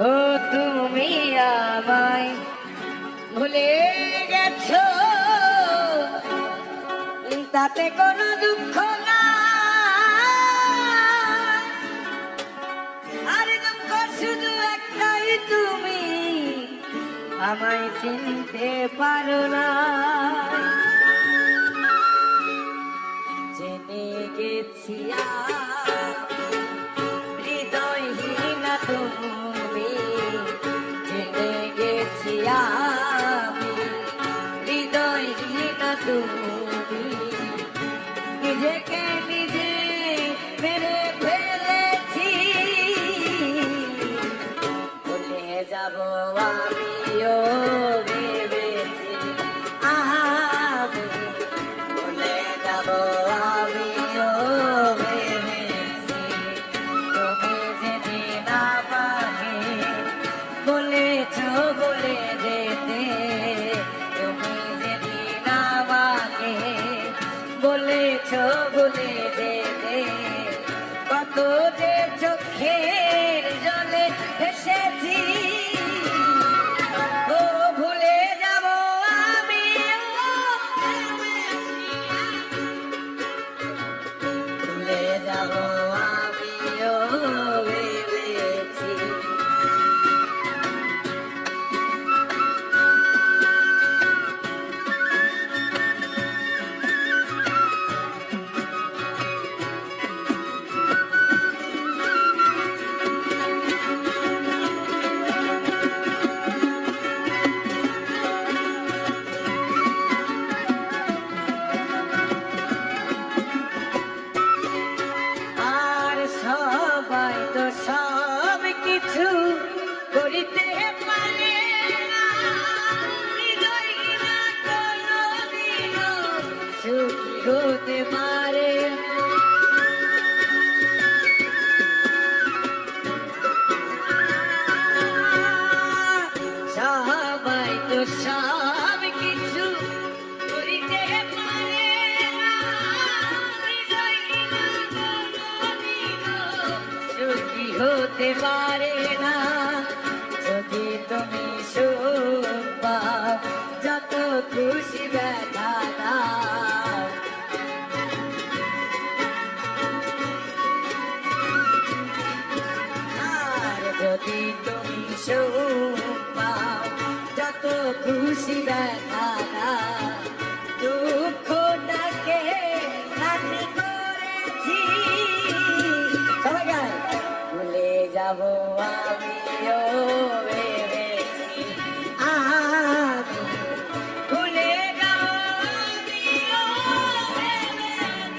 ও তুমি আমায় ভুলে গেছো, তাতে কোনো দুঃখ না, আর দুঃখ শুধু একটাই, তুমি আমায় চিনতে পারো না। জেনে গেছি হৃদয়হীনা তুমি, জেনে গেছি আমি হৃদয়হীনা তুমি, নিজেকে নিজে মেরে ফেলেছি, ভুলে যাব আমিও ভেবেছি, আমি ভুলে যাব আমিও ভেবেছি, তুমি যেদিন আমাকে বলেছ বলে যেতে, তুমি যেদিন আমাকে বলেছ বলে যেতে, কত যে চোখের জলে এসেছি, ও ভুলে যাব আমি, ভুলে যাব আমিও ভেবেছি। সবাই তো সব কিছু করিতে পারে না, হৃদয়হীনা কোনদিনও সুখী হতে পারে না। সবাই তো সব কিছু করিতে পারে না, হৃদয়হীনা সুখী হতে পারে না। যদি তুমি সুখ পাও, যত খুশি ব্যথা দাও, আর যদি তুমি সুখ পাও, যত খুশি ব্যথা দাও, দুঃখটাকে সাথী করেছি, সবাই গায়, ভুলে যাব আমিও ভেবেছি, আমি ভুলে যাব আমিও ভেবেছি।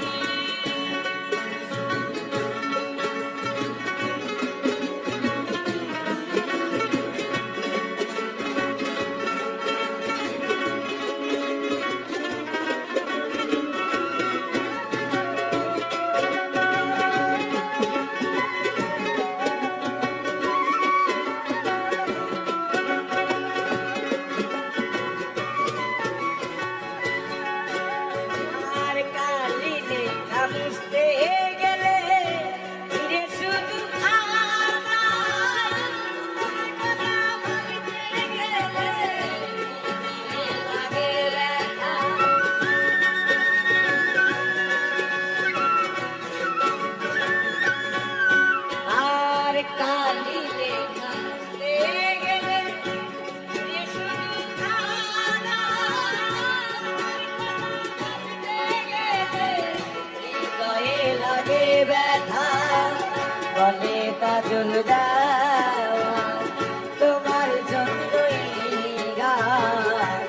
বুঝতে গেলে ফিরে শুধু আর কালি লেখা বুঝতে গেলে ফিরে শুধু লাগে ব্যথা, বলে কাজল দেওয়া তোমার জন্যই গান,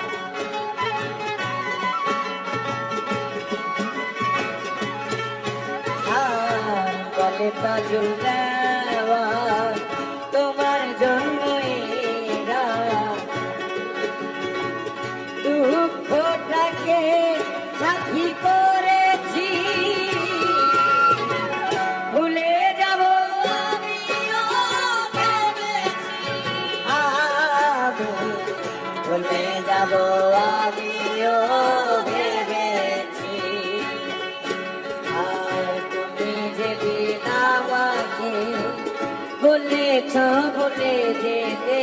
বলে কাজল দেওয়া তোমার জন্যই গান, দুঃখটাকে সাথী করেছি, ভুলে যাব আমিও বলেছ ভুলে যেতে